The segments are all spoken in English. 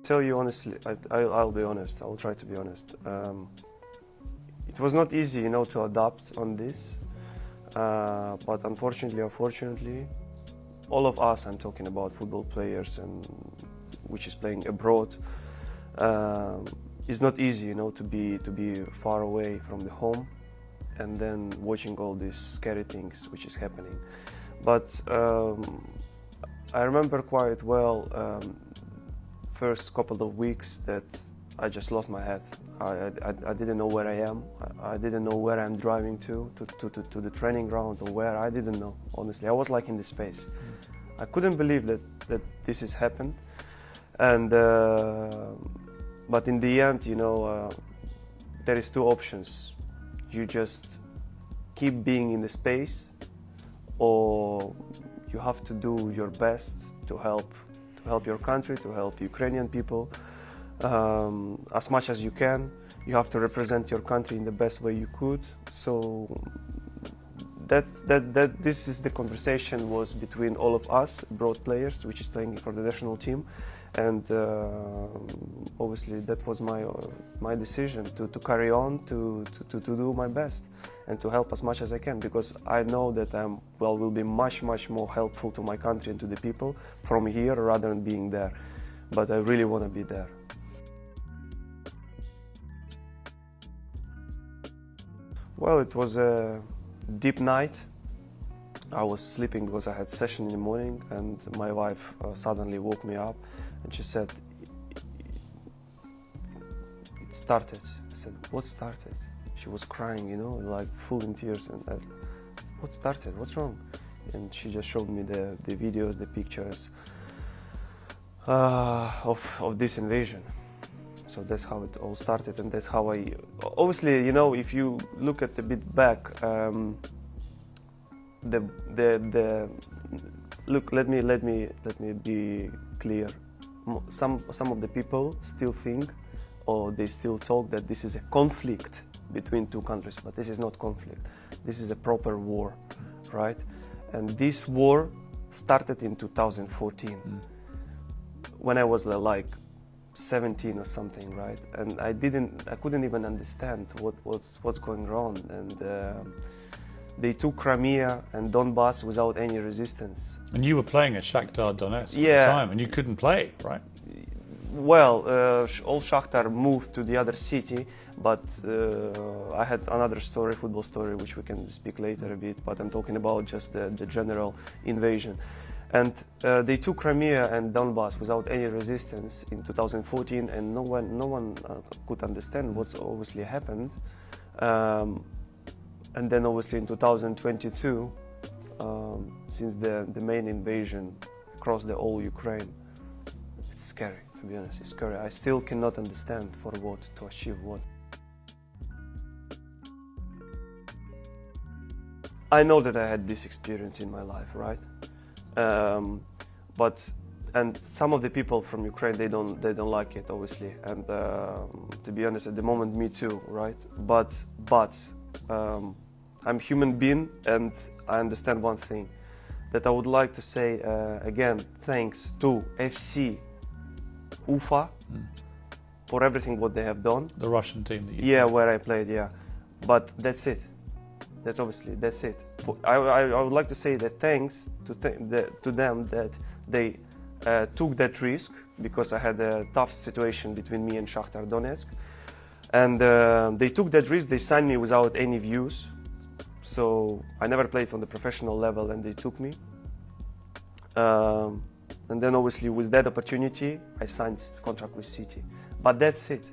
Tell you honestly, I'll be honest. I'll try to be honest. It was not easy, you know, to adapt on this. But unfortunately or fortunately, all of us, I'm talking about football players and which is playing abroad, it's not easy, you know, to be far away from the home and then watching all these scary things which is happening. But I remember quite well first couple of weeks that I just lost my head. I didn't know where I am. I didn't know where I'm driving to the training ground or where. I didn't know, honestly. I was like in this space. I couldn't believe that this has happened. And but in the end, you know, there is two options. You just keep being in the space, or you have to do your best to help your country, to help Ukrainian people as much as you can. You have to represent your country in the best way you could. So this is the conversation was between all of us abroad players, which is playing for the national team, and obviously that was my decision to carry on, to do my best and to help as much as I can, because I know that will be much more helpful to my country and to the people from here rather than being there. But I really want to be there. Well, it was a deep night. I was sleeping because I had session in the morning, and my wife suddenly woke me up and she said, "It started." I said, "What started?" She was crying, you know, like full in tears, and I said, "What started? What's wrong?" And she just showed me the videos, the pictures of this invasion. So that's how it all started, and that's how I. Obviously, you know, if you look at a bit back, look. Let me be clear. Some of the people still think, or they still talk that this is a conflict between two countries, but this is not conflict. This is a proper war, right? And this war started in 2014, when I was like 17 or something, right? And I couldn't even understand what's going on. And they took Crimea and Donbass without any resistance. And you were playing at Shakhtar Donetsk Yeah. at the time, and you couldn't play, right? Well, all Shakhtar moved to the other city, but I had another story, football story, which we can speak later a bit, but I'm talking about just the general invasion. And they took Crimea and Donbass without any resistance in 2014, and no one could understand what's obviously happened. And then obviously in 2022, since the main invasion across the whole Ukraine, it's scary, to be honest, it's scary. I still cannot understand for what, to achieve what. I know that I had this experience in my life, right? And some of the people from Ukraine, they don't like it, obviously, and to be honest, at the moment, me too, right? But I'm a human being, and I understand one thing, that I would like to say again, thanks to FC Ufa for everything what they have done. The Russian team that you Yeah, played. where I played, yeah. But that's it. That's it. I would like to say that thanks to them that they took that risk, because I had a tough situation between me and Shakhtar Donetsk, and they took that risk. They signed me without any views, so I never played on the professional level, and they took me. And then obviously with that opportunity, I signed contract with City. But that's it.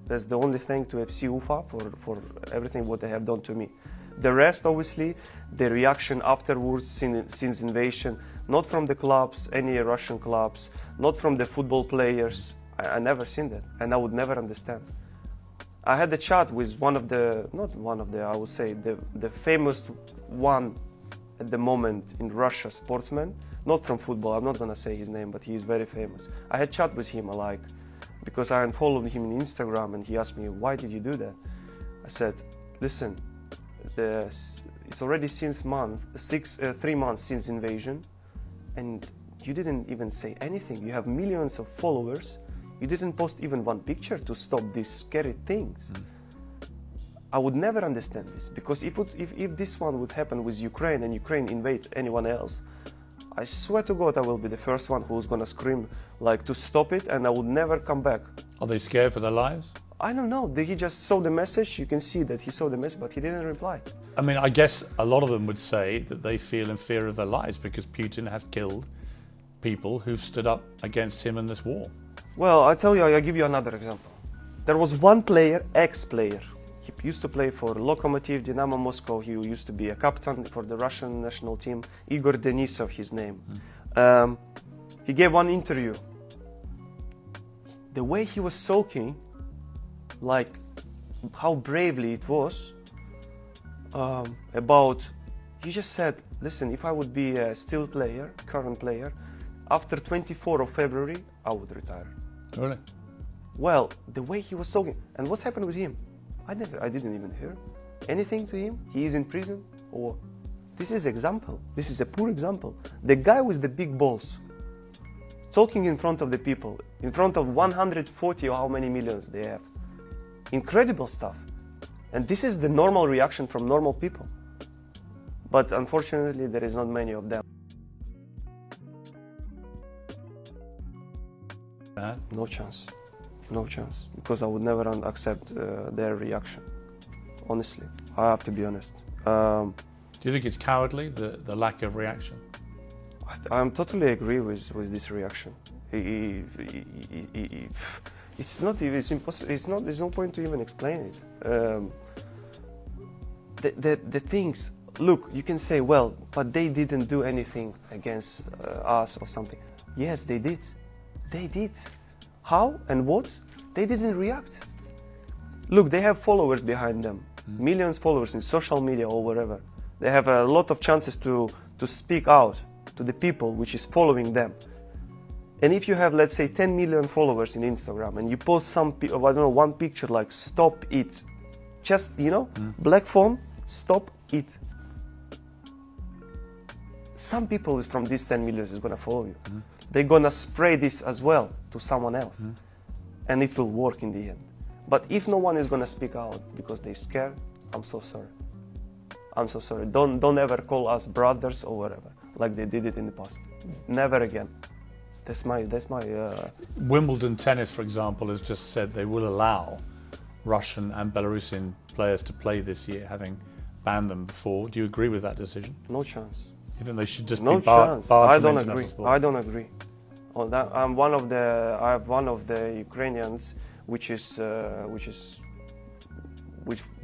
That's the only thing to FC Ufa for everything what they have done to me. The rest, obviously, the reaction afterwards since invasion, not from the clubs, any Russian clubs, not from the football players. I never seen that, and I would never understand. I had a chat with I would say the famous one at the moment in Russia, sportsman, not from football. I'm not gonna say his name, but he is very famous. I had chat with him, because I unfollowed him on Instagram, and he asked me, "Why did you do that?" I said, "Listen. It's already 3 months since invasion, and you didn't even say anything. You have millions of followers. You didn't post even one picture to stop these scary things. I would never understand this, because if this one would happen with Ukraine and Ukraine invade anyone else, I swear to God I will be the first one who's gonna scream like to stop it, and I would never come back. Are they scared for their lives? I don't know. He just saw the message. You can see that he saw the message, but he didn't reply. I mean, I guess a lot of them would say that they feel in fear of their lives because Putin has killed people who've stood up against him in this war. Well, I tell you, I'll give you another example. There was one player, ex-player. He used to play for Lokomotiv, Dynamo Moscow. He used to be a captain for the Russian national team. Igor Denisov, his name. He gave one interview. The way he was soaking, like how bravely it was, about, he just said, listen, if I would be a still player, current player, after 24th of February, I would retire. Really? Well, the way he was talking, and what's happened with him? I didn't even hear anything to him. He is in prison, or this is example. This is a poor example. The guy with the big balls, talking in front of the people, in front of 140 or how many millions they have. Incredible stuff. And this is the normal reaction from normal people. But unfortunately, there is not many of them. No chance. No chance. Because I would never accept their reaction. Honestly. I have to be honest. Do you think it's cowardly, the lack of reaction? I totally agree with this reaction. It's not even, it's impossible, there's no point to even explain it. The things, look, you can say, well, but they didn't do anything against us or something. Yes, they did. They did. How and what? They didn't react. Look, they have followers behind them, millions of followers in social media or wherever. They have a lot of chances to speak out to the people which is following them. And if you have, let's say, 10 million followers in Instagram and you post one picture like stop it, just, black phone, stop it. Some people from these 10 million is gonna follow you. They're gonna spray this as well to someone else. And it will work in the end. But if no one is gonna speak out because they're scared, I'm so sorry. I'm so sorry. Don't ever call us brothers or whatever, like they did it in the past. Never again. That's my. Wimbledon tennis, for example, has just said they will allow Russian and Belarusian players to play this year, having banned them before. Do you agree with that decision? No chance. You think they should just no be barred? Chance. Barred I from don't international agree. sport? I don't agree. On that, I have one of the Ukrainians which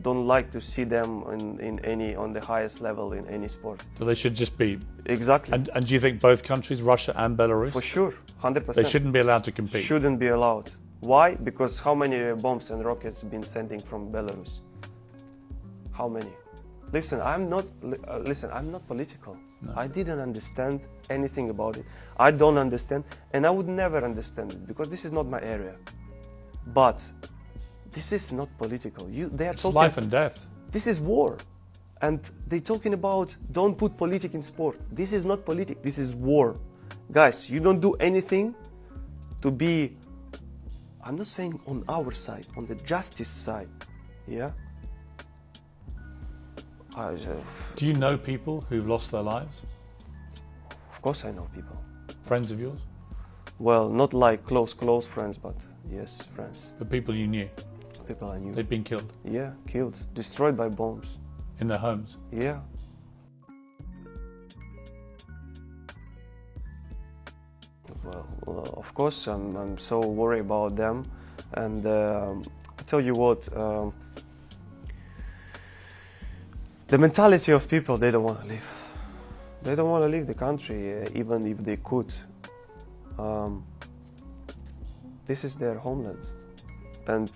don't like to see them on the highest level in any sport. So they should just be. Exactly. And do you think both countries, Russia and Belarus? For sure, 100%. They shouldn't be allowed to compete. Shouldn't be allowed. Why? Because how many bombs and rockets been sending from Belarus? How many? Listen, I'm not political. No. I didn't understand anything about it. I don't understand, and I would never understand it because this is not my area. But this is not political. They are it's talking life and death. This is war, and they're talking about don't put politics in sport. This is not politics. This is war, guys. You don't do anything to be. I'm not saying on our side, on the justice side, yeah. Do you know people who've lost their lives? Of course I know people. Friends of yours? Well, not like close friends, but yes, friends. But people you knew? People I knew. They've been killed? Yeah, killed. Destroyed by bombs. In their homes? Yeah. Well, of course, I'm so worried about them. And I tell you what, the mentality of people, they don't want to leave. They don't want to leave the country, even if they could. This is their homeland. And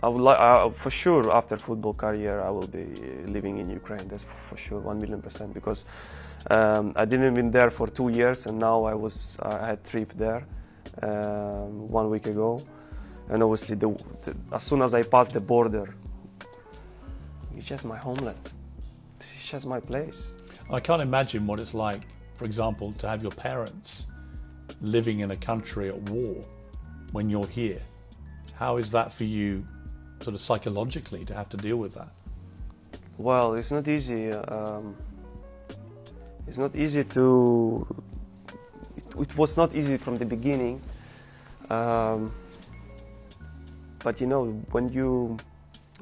I would like, for sure, after football career, I will be living in Ukraine. That's for sure, 1,000,000%. Because I didn't been there for 2 years, and now I had trip there 1 week ago. And obviously, as soon as I pass the border, it's just my homeland. It's just my place. I can't imagine what it's like, for example, to have your parents living in a country at war when you're here. How is that for you, sort of psychologically, to have to deal with that? Well, it's not easy. It's not easy to. It was not easy from the beginning. But you know, when you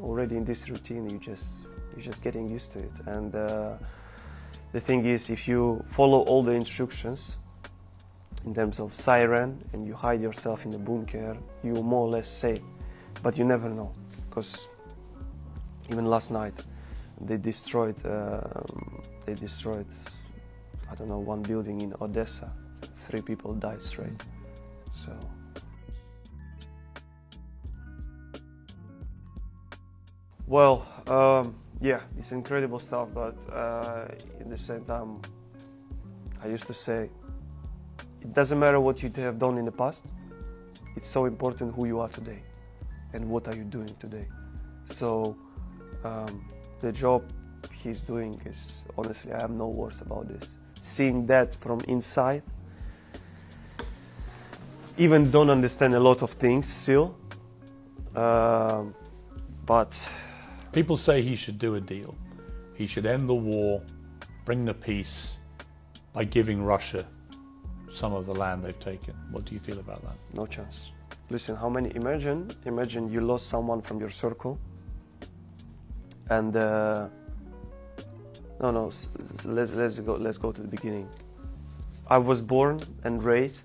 already in this routine, you're just getting used to it. And the thing is, if you follow all the instructions in terms of siren and you hide yourself in the bunker, you're more or less safe. But you never know, because even last night they destroyed I don't know, one building in Odessa. 3 people died straight. So. Well, yeah, it's incredible stuff, but at the same time, I used to say, it doesn't matter what you have done in the past, it's so important who you are today and what are you doing today. So the job he's doing is, honestly, I have no words about this. Seeing that from inside, even don't understand a lot of things still, but people say he should do a deal. He should end the war, bring the peace by giving Russia some of the land they've taken. What do you feel about that? No chance. Listen, how many? Imagine you lost someone from your circle, and let's go to the beginning. I was born and raised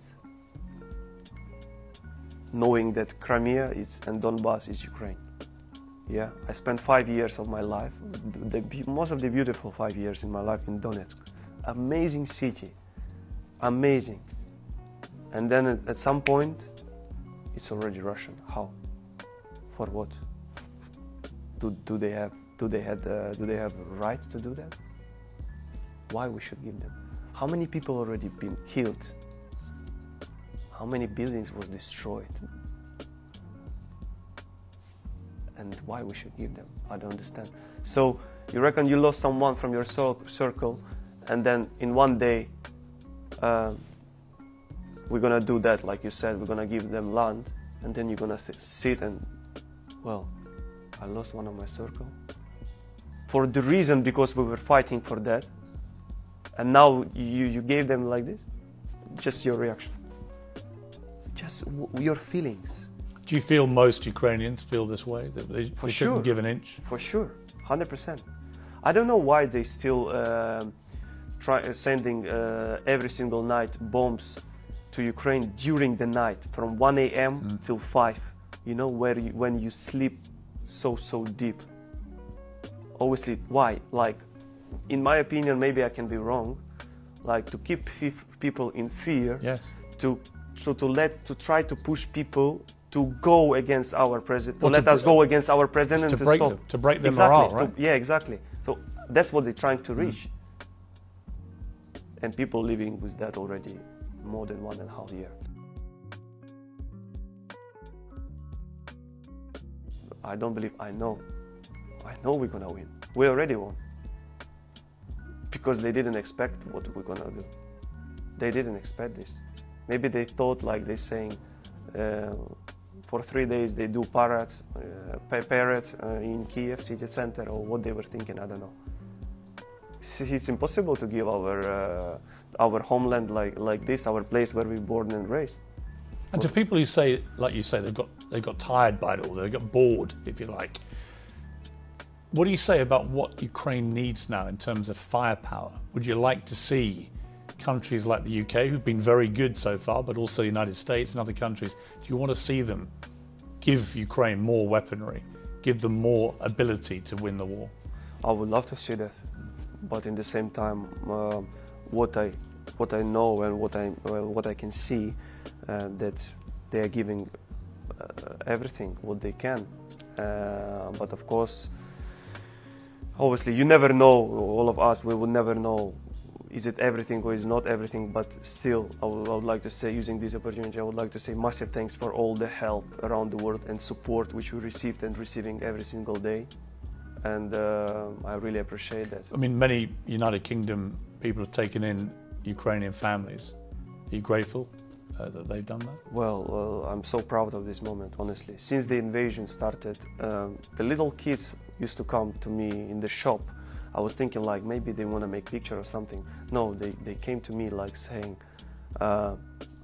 knowing that Crimea and Donbass is Ukraine. Yeah, I spent 5 years of my life, most of the beautiful 5 years in my life in Donetsk. Amazing city, amazing. And then at some point, it's already Russian. How? For what? Do they have a right to do that? Why we should give them? How many people already been killed? How many buildings was destroyed? And why we should give them? I don't understand. So you reckon you lost someone from your circle, and then in one day we're gonna do that, like you said, we're gonna give them land, and then you're gonna sit and, well, I lost one of my circle for the reason because we were fighting for that, and now you gave them like this. Just your reaction, just your feelings. Do you feel most Ukrainians feel this way, that they shouldn't give an inch? For sure, 100%. I don't know why they still sending every single night bombs to Ukraine during the night from 1 a.m. till 5. You know, when you sleep so deep. Always sleep. Why? Like, in my opinion, maybe I can be wrong. Like, to keep people in fear. Yes. To try to push people to go against our president, let us go against our president, to break stop. them, to break their exactly, morale, right? Yeah, exactly. So that's what they're trying to reach. And people living with that already more than 1.5 years. I don't believe, I know we're gonna win. We already won. Because they didn't expect what we're gonna do. They didn't expect this. Maybe they thought, like they're saying, for 3 days they do parade in Kiev city center, or what they were thinking, I don't know. It's impossible to give our homeland like this, our place where we're born and raised. And to people who say, like you say, they got tired by it all, they got bored, if you like. What do you say about what Ukraine needs now in terms of firepower? Would you like to see countries like the UK, who've been very good so far, but also the United States and other countries, do you want to see them give Ukraine more weaponry, give them more ability to win the war? I would love to see that, but in the same time, what I know and what I can see, that they are giving everything what they can, but of course, obviously, you never know. All of us, we will never know. Is it everything or is not everything? But still, I would like to say, using this opportunity, I would like to say massive thanks for all the help around the world and support which we received and receiving every single day. And I really appreciate that. I mean, many United Kingdom people have taken in Ukrainian families. Are you grateful that they've done that? Well, I'm so proud of this moment, honestly. Since the invasion started, the little kids used to come to me in the shop. I was thinking like maybe they want to make picture or something. No, they came to me like saying,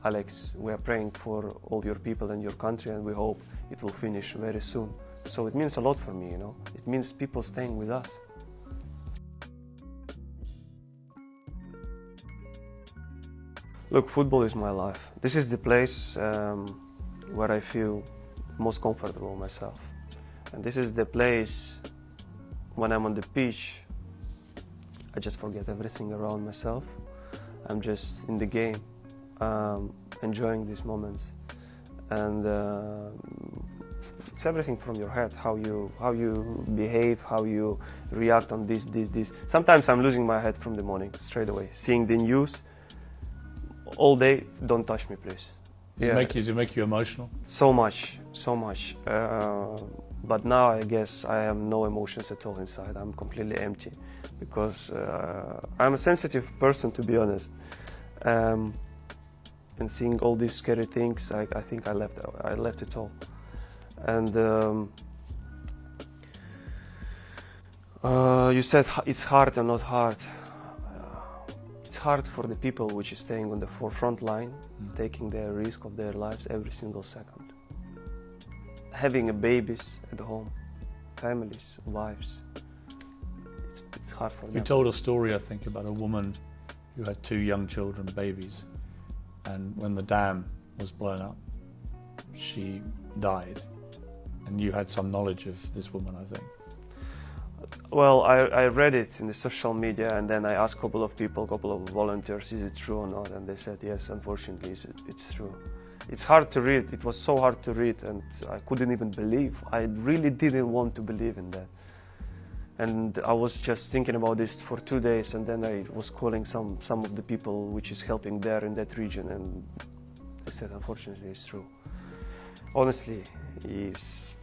Alex, we are praying for all your people and your country, and we hope it will finish very soon. So it means a lot for me, you know. It means people staying with us. Look, football is my life. This is the place where I feel most comfortable myself. And this is the place when I'm on the pitch, I just forget everything around myself. I'm just in the game, enjoying these moments. And it's everything from your head, how you behave, how you react on this. Sometimes I'm losing my head from the morning, straight away. Seeing the news all day, don't touch me, please. Does it make you emotional? So much. But now I guess I have no emotions at all inside. I'm completely empty because I'm a sensitive person, to be honest. And seeing all these scary things, I think I left it all. And you said it's hard or not hard. It's hard for the people which is staying on the forefront line, taking the risk of their lives every single second. Having babies at home, families, wives, it's hard for them. You told a story, I think, about a woman who had 2 young children, babies, and when the dam was blown up, she died. And you had some knowledge of this woman, I think. Well, I read it in the social media, and then I asked a couple of people, a couple of volunteers, is it true or not? And they said, yes, unfortunately, it's true. It's hard to read. It was so hard to read, and I couldn't even believe. I really didn't want to believe in that. And I was just thinking about this for 2 days, and then I was calling some of the people which is helping there in that region, and they said, unfortunately, it's true. Honestly, it's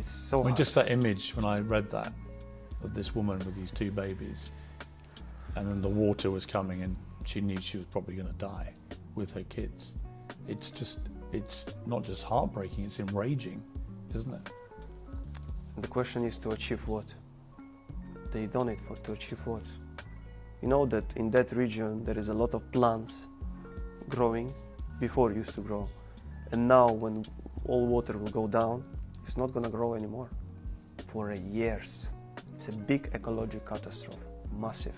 so hard. Just that image, when I read that, of this woman with these 2 babies, and then the water was coming, and she knew she was probably going to die with her kids. It's not just heartbreaking, it's enraging, isn't it? The question is to achieve what? They done it to achieve what? You know that in that region there is a lot of plants growing before it used to grow. And now when all water will go down, it's not going to grow anymore for years. It's a big ecological catastrophe, massive.